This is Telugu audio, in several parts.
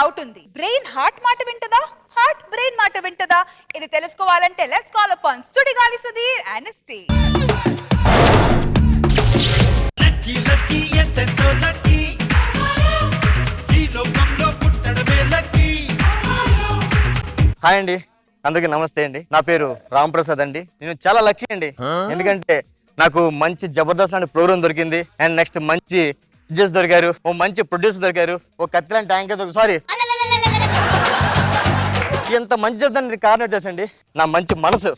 డౌట్ ఉంది. బ్రెయిన్ హార్ట్ మాట వింటదా, హార్ట్ బ్రెయిన్ మాట వింటదా? ఇది తెలుసుకోవాలంటే let's call upon Sudigali Sudheer and stay. Hi అండి, అందరికీ నమస్తే అండి. నా పేరు రామ్ ప్రసాద్ అండి. నేను చాలా లక్కీ అండి, ఎందుకంటే నాకు మంచి జబర్దస్త్ లాంటి ప్రోగ్రామ్ దొరికింది. అండ్ నెక్స్ట్ మంచి జడ్జెస్ దొరికారు, ఓ మంచి ప్రొడ్యూసర్ దొరికారు, ఓ కత్తిలాంటి యాంకర్ దొరికి. సారీ, ఎంత మంచి చెప్తాను కారణం వచ్చేసండి నా మంచి మనసు.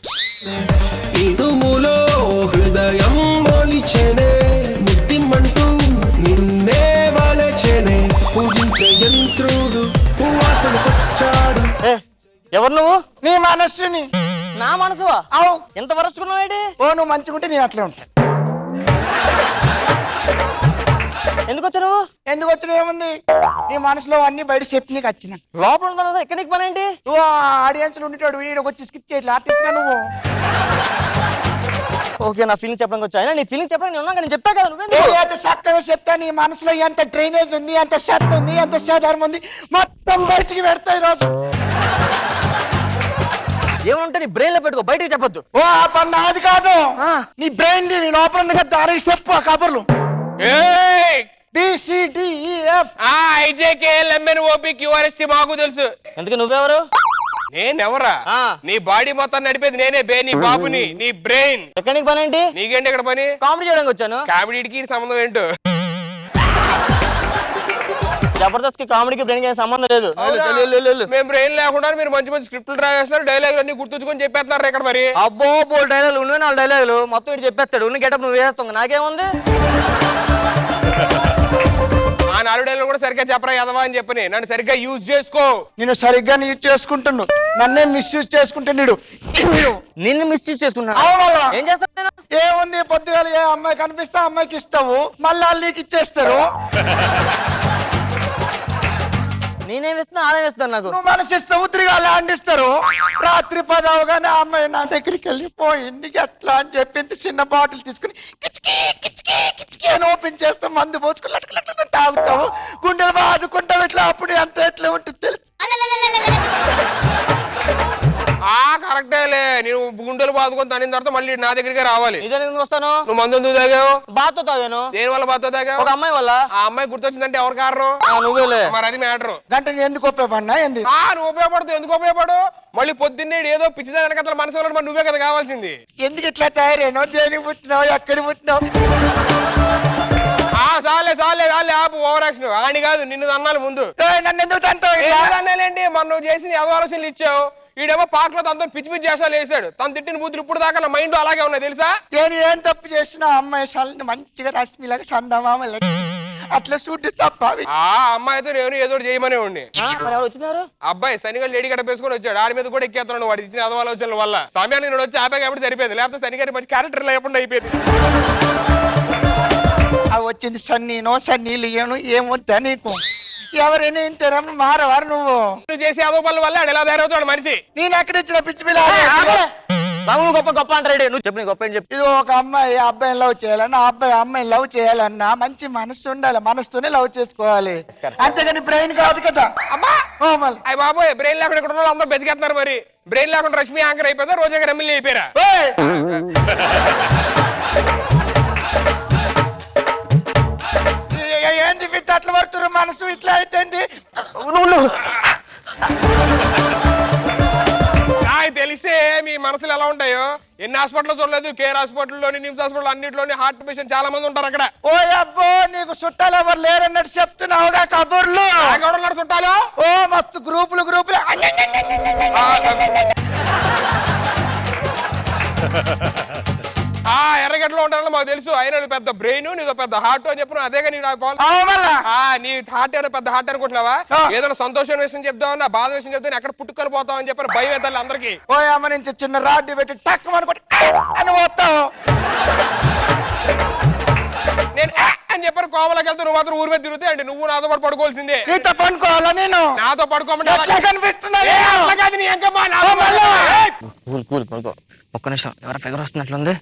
ఎవరు నువ్వు? నీ మనస్సుని. నా మనసువా? అవు. ఎంత వరసుకున్నావు? ఓ నువ్వు మంచిగుంటే నేను అట్లే ఉంటాను. ఎందుకు వచ్చా నువ్వు? ఎందుకు వచ్చిన ఏముంది, నీ మనసులో అన్ని బయట చెప్పి నీకు వచ్చిన. లోపల ఉంటాను, ఎక్కడ నీకు పని ఏంటి? నువ్వు ఆడియన్స్ లో ఉండేటాడు, ఈయనకు వచ్చి స్కిప్ చేయట్లే, ఆర్టిస్ట్ గా నువ్వు. ఓకే, నా ఫీలింగ్ చెప్పడానికి వచ్చా. నీ ఫీలింగ్ చెప్పడానికి నేను ఉన్నాను, నేను చెప్తా కదా. నువ్వు ఎంత చక్కగా చెప్తా, నీ మనసులో ఎంత డ్రైనేజ్ ఉంది, ఎంత చెత్త ఉంది, ఎంత సాధారణ ఉంది, మొత్తం బయటికి పెడతా ఈ రోజు. ఏమంటే నీ బ్రెయిన్ లో పెట్టుకో, బయటకి చెప్పొద్దు. ఓ ఆ పని నాది కాదు, నీ బ్రెయిన్ నీ లోపల ఉంది కదా, దానికి చెప్పు ఆ కబుర్లు. మాకు తెలుసు. ఎందుకు నువ్వెవరు? నేనెవరా? నీ బాడీ మొత్తం నడిపేది నేనే బే, నీ బాబుని, నీ బ్రెయిన్. ఎక్కడ నీకు పని ఏంటి? నీకేంటి ఇక్కడ పని? కామెడీ చేయడానికి వచ్చాను. కామెడీకి సంబంధం ఏంటో? జబర్దస్త్ కి కామెడీకి బ్రెయిన్ కి సంబంధం లేదు. మేము బ్రెయిన్ లేకుండా మీరు మంచి మంచి స్క్రిప్ట్లు డ్రా చేస్తున్నారు, డైలాగులు అన్ని గుర్తుంచుకొని చెప్పేస్తున్నారు ఇక్కడ. మరి అబ్బో బోల్ డైలాగులు ఉన్నవే, 4 డైలాగులు మొత్తం ఇటు చెప్పేస్తాడు. ఉన్న గెటప్ నువ్వు వేస్తావు, నాకేముంది? ఆ 4 డైలాగులు కూడా సరిగ్గా చెప్పరా ఎదవా అని చెప్పని, నన్ను సరిగ్గా యూజ్ చేసుకో. నేను సరిగ్గా యూజ్ చేసుకుంటున్నాడు, నన్నే మిస్యూజ్ చేసుకుంటున్నాడు. నిన్ను మిస్యూజ్ చేసుకున్నా? ఏం చేస్తాను నేను? ఏముంది, పొద్దుగాల ఏ అమ్మాయి కనిపిస్తే అమ్మాయికి ఇస్తావు, మళ్ళీ వాళ్ళు నీకు ఇచ్చేస్తారు. నేనేం ఇస్తున్నా, ఆదాయం ఇస్తాను. నాకు నువ్వు మనసు ఇస్తావు, తిరిగి ల్యాండ్ ఇస్తారు. రాత్రి 10 అవగానే అమ్మాయి నా దగ్గరికి వెళ్ళిపోయింది ఎట్లా అని చెప్పి చిన్న బాటిల్ తీసుకుని కిచ్కి కిచ్కి కిచ్కి అని ఓపెన్ చేస్తావు, మందు పోసుకుని లట్ల తాగుతావు, గుండెలు బాదుకుంటావు. ఇట్లా అప్పుడు ఎంత ఎట్లా ఉంటుంది తెలుసు. కరెక్టేలే, నేను గుండెలు బాదుకొని తనిన తర్వాత మళ్ళీ నా దగ్గరికి రావాలి. ఇదే వస్తాను. నువ్వు మందు ఎందుకు తాగావు? బాతో తాగాను. దేని వల్ల బాతో తాగావు? ఒక అమ్మాయి వల్ల. ఆ అమ్మాయి గుర్తొచ్చిందంటే ఎవరు కారణం? నువ్వేలే. మరి అది మ్యాటర్. అంటే నేను ఎందుకు ఉపయోగపడినా ఏంది? నువ్వు ఉపయోగపడుతావు. ఎందుకు ఉపయోగపడు? మళ్ళీ పొద్దున్నే ఏదో పిచ్చిదా వెనకతల మనసు వెళ్ళడం, మరి నువ్వే కదా కావాల్సింది. ఎందుకు ఇట్లా తయారైనావు, దేనికి పుట్టినావు, ఎక్కడికి పుట్టినావు? చాలే చాలే చాలే ఆపు ఓవర్ యాక్షన్. ఆని కాదు, నిన్ను అన్నాను ముందు. నన్ను ఎందుకు తంతావు? అన్నాలేంటి, మన నువ్వు చేసిన ఏదో ఆలోచనలు ఇచ్చావు. ఈడేమో పార్క్ లో తనతో పిచ్చి పిచ్చి చేసాలు వేసాడు. తను తిట్టిన బూతులు ఇప్పుడు దాకా నా మైండ్ అలాగే ఉన్నాయి తెలుసా. నేను ఏం తప్పు చేసినా అమ్మాయి సాలని మంచిగా రశ్మిలాగా చందమామ అట్లా చూడు తప్ప. ఆ అమ్మాయితో నేను ఏదో చేయమనే ఉండి. అబ్బాయి శనిగా లేడీ గడపేసుకొని వచ్చాడు, ఆడి మీద కూడా ఎక్కేస్తున్నాడు వాడు ఇచ్చిన అదవ ఆలోచనల వల్ల. సమయాన్ని నేను వచ్చి ఆపే కాబట్టి సరిపోయింది, లేకపోతే శనిగారి మంచి క్యారెక్టర్ లేకుండా అయిపోయింది. అవి వచ్చింది సన్నీనో సన్నీలు ఏమొద్దా నీకు? ఎవరైనా ఇంతేనా మారవారు నువ్వు? నువ్వు చేసే అదో పనుల వల్ల ఎలా తయారవుతాడు మనిషి. నేను ఎక్కడ ఇచ్చిన పిచ్చి పిల్ల గొప్ప గొప్ప అంటాడు. నువ్వు చెప్పు, గొప్ప అని చెప్పి. ఇది ఒక అమ్మాయి అబ్బాయిని లవ్ చేయాలన్నా, అబ్బాయి అమ్మాయిని లవ్ చేయాలన్నా మంచి మనసు ఉండాలి, మనసుతోనే లవ్ చేసుకోవాలి, అంతేగాని బ్రెయిన్ కాదు కదా. అయ్యి బాబోయ్, బ్రెయిన్ లేకుండా ఇక్కడ అందరూ బతికేస్తున్నారు. మరి బ్రెయిన్ లేకుండా రష్మి యాంకర్ అయిపోతా, రోజా గారు ఎమ్మెల్యే అయిపోయారా? ఏంటి అట్లా పడుతున్నారు, మనసు ఇట్లా అయిపోయింది. నాకు తెలిసే మీ మనసులు ఎలా ఉంటాయో. ఎన్ని హాస్పిటల్ చూడలేదు, కేర్ హాస్పిటల్లోని, నిమ్స్ హాస్పిటల్ అన్నింటిలోని హార్ట్ పేషెంట్ చాలా మంది ఉంటారు అక్కడ. ఓ అబ్బో, నీకు చుట్టాలు ఎవరు లేరన్నట్టు చెప్తున్నావుగా కబుర్లు. ఎవరున్నారు చుట్టాలు? ఓ మస్తు గ్రూపులు గ్రూపులు. ఎర్రగడ్డలో ఉంటారని మాకు తెలుసు. అయినా పెద్ద బ్రెయిన్, నీదో పెద్ద హార్ట్ అని చెప్పిన అదేగా నీ హార్ట్ ఏదో పెద్ద హార్ట్ అనుకుంటున్నావా? ఏదైనా సంతోషం విషయం చెప్తావా, బాధ విషయం చెప్తాను ఎక్కడ పుట్టుకొని పోతావు అని చెప్పారు. భయం అవుతారు అందరికి. ఓ అమ్మ నుంచి చిన్న రాడ్డు పెట్టి టక్ అని పోతావు. నేను అని చెప్పారు కోమలకి వెళ్తే నువ్వు మాత్రం ఊరి మీద తిరుగుతాయి అండి. నువ్వు నాతో పాటు పడుకోవాల్సిందే. నీతో పడుకోవాలా? నేను నాతో పడుకోమంటే కనిపిస్తున్నా. ఒక్క నిమిషం, ఎవరు ఫిగర్ వస్తున్నట్లుంది.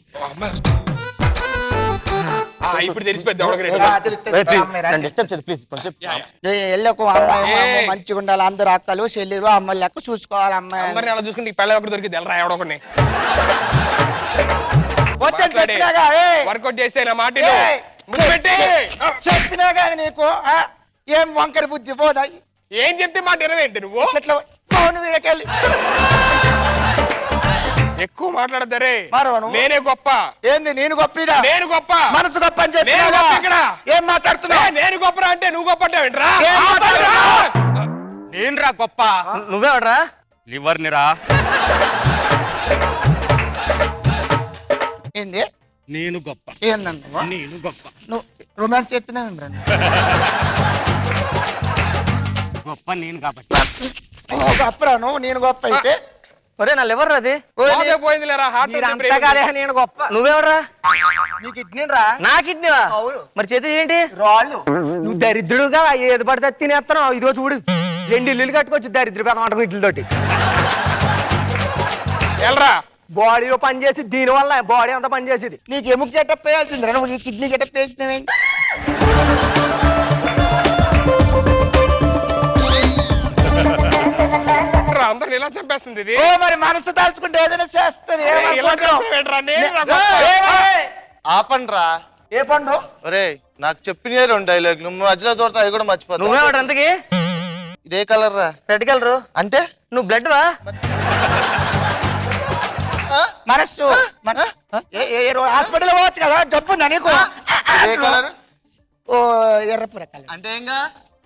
ఇప్పుడు తెలిసిపోద్ది ఎవరికి రేటు. డిస్టర్బ్ చేయదు ప్లీజ్ కొంచెం. ఎల్లకు అమ్మాయి మంచిగా ఉండాలి, అందరు అక్కలు చెల్లెలు అమ్మాయి లెక్క చూసుకోవాలి. అమ్మాయి అందరిని అలా చూసుకుంటే పెళ్ళ ఒకటి దొరికింది ఎలా ఎవడో ఒకటి వచ్చని చెప్పినాగా వర్కౌట్ చేస్తే నా మాట విను. ఏయ్! ముందు పెట్టి చెప్పినా కానీ నీకు ఏం వంకర బుద్ధి పోదా? ఏం చెప్తే మాట వినవేంటి నువ్వు? ఇట్లా పౌను వీడకెళ్ళి ఎక్కువ మాట్లాడతారే. మరవను. నేనే గొప్ప. ఏంది నేను గొప్పదా? నేను గొప్ప. మనసు గొప్ప అని చెప్పి నేను గొప్ప ఇక్కడ. ఏం మాట్లాడుతున్నావు? నేను గొప్పరా అంటే నువ్వు గొప్ప అంటావేంట్రా? ఏం మాట్లాడుతున్నావు? నేనురా గొప్ప. నువ్వెవడరా? లివర్ నిరా. ఏంది నేను గొప్ప. ఏందన్నా నేను గొప్ప. నువ్వు రొమాన్స్ చేస్తున్నావు గొప్ప నేను కాబట్టి. గొప్పరా నువ్వు? నేను గొప్ప అయితే ఒరే నా లివర్ అది. పోతే పోయింది లేరా హార్ట్ మీరంతా కాదే నేను గొప్ప. నువ్వెవడరా? నీ కిడ్నీ రా. నా కిడ్నీవా? మరి చేతి ఏంటి? రాళ్ళు. నువ్వు దరిద్రుడుగా ఏది పడితే తినేస్తున్నావు. ఇదిగో చూడు 2 ఇల్లులు కట్టుకోవచ్చు దరిద్ర పెదమంట ఇట్లతోటి. వెళ్ళరా బాడీలో పని చేసి దీని వల్ల బాడీ అంతా పని చేసేది. నీకు ఎముక గెటప్ వేయాల్సిందిరా, నువ్వు ఈ కిడ్నీ గెటప్ వేసినవేంటి? అందరిని ఇలా చంపేస్తుంది ఇది. ఓ మరి మనసు దాల్చుకుంటే ఏదైనా చేస్తుంది. ఇలా చేస్తావేంట్రా? నేను రా గొప్ప. ఆపండ్రా. ఏ పండు? ఒరే నాకు చెప్పిన 2 డైలాగ్ నువ్వు మధ్యలో దూరతా అవి కూడా మర్చిపోతావు. నువ్వెవడు అంతకి? ఇదే కలర్ రా. రెడ్ కలరు అంటే నువ్వు బ్లడ్ వా? మనస్సు హాస్పిటల్ పోవచ్చు కదా, జబ్బు ఉందా నీకు? ఇదే కలర్ ఓ ఎర్రపుర కలర్ అంటే ఏంగా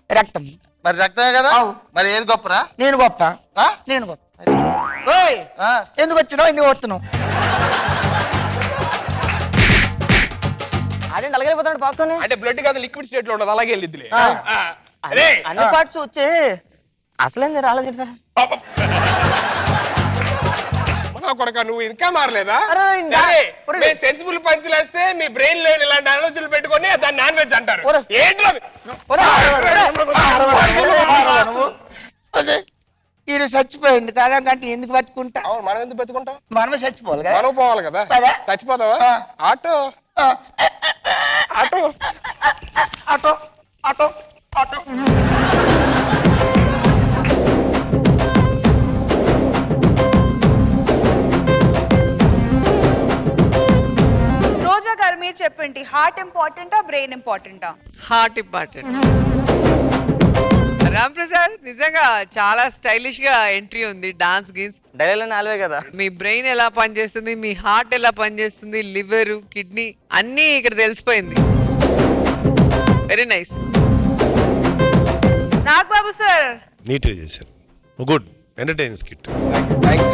రక్తం. మరి రక్తమే కదా. అవు. మరి ఏది గొప్పరా? నేను గొప్ప. ఆ? నేను గొప్ప. ఓయ్ ఆ. ఎందుకు వచ్చినావు? ఎందుకు వస్తున్నావు? అదే నలగలిపోతాడు పాకొని. అంటే బ్లడ్ కాదు లిక్విడ్ స్టేట్ లో ఉండదు అలాగే వెళ్ళిద్దిలే. ఆ. అరే అన్ని పార్ట్స్ వచ్చే అసలేంది రాలేదు. కొడక నువ్వు ఇంకా మారలేదా? అరే, సెన్సిబుల్ పంచులు వేస్తే మీ బ్రెయిన్ లో ఇలాంటి ఆలోచనలు పెట్టుకొని దాన్ని నాన్ వెజ్ అంటారు. ఏంట్రా నువ్వు ఈడు చచ్చిపోయింది కదా, అంటే ఎందుకు బతుకుంటా? అవును, మనం ఎందుకు బతుకుంటాం? మనమే చచ్చిపోవాలి కదా. మనం పోవాలి కదా. పదా. చచ్చిపోతావా? ఆ. ఆటో ఆ, auto auto auto auto. Roja garu మీరు చెప్పండి, హార్ట్ ఇంపార్టెంటా బ్రెయిన్ ఇంపార్టెంటా? Heart important. రామ్ ప్రసాద్ నిజంగా చాలా స్టైలిష్ గా ఎంట్రీ ఉంది. డాన్స్ గేమ్స్ డైలాగ్ నాలువే కదా. మీ బ్రెయిన్ ఎలా పనిచేస్తుంది, మీ హార్ట్ ఎలా పనిచేస్తుంది, లివర్ కిడ్నీ అన్నీ ఇక్కడ తెలిసిపోయింది. Very nice. నాగబాబు సార్ నీట్గా చేశారు. Good entertaining skit. థ్యాంక్స్.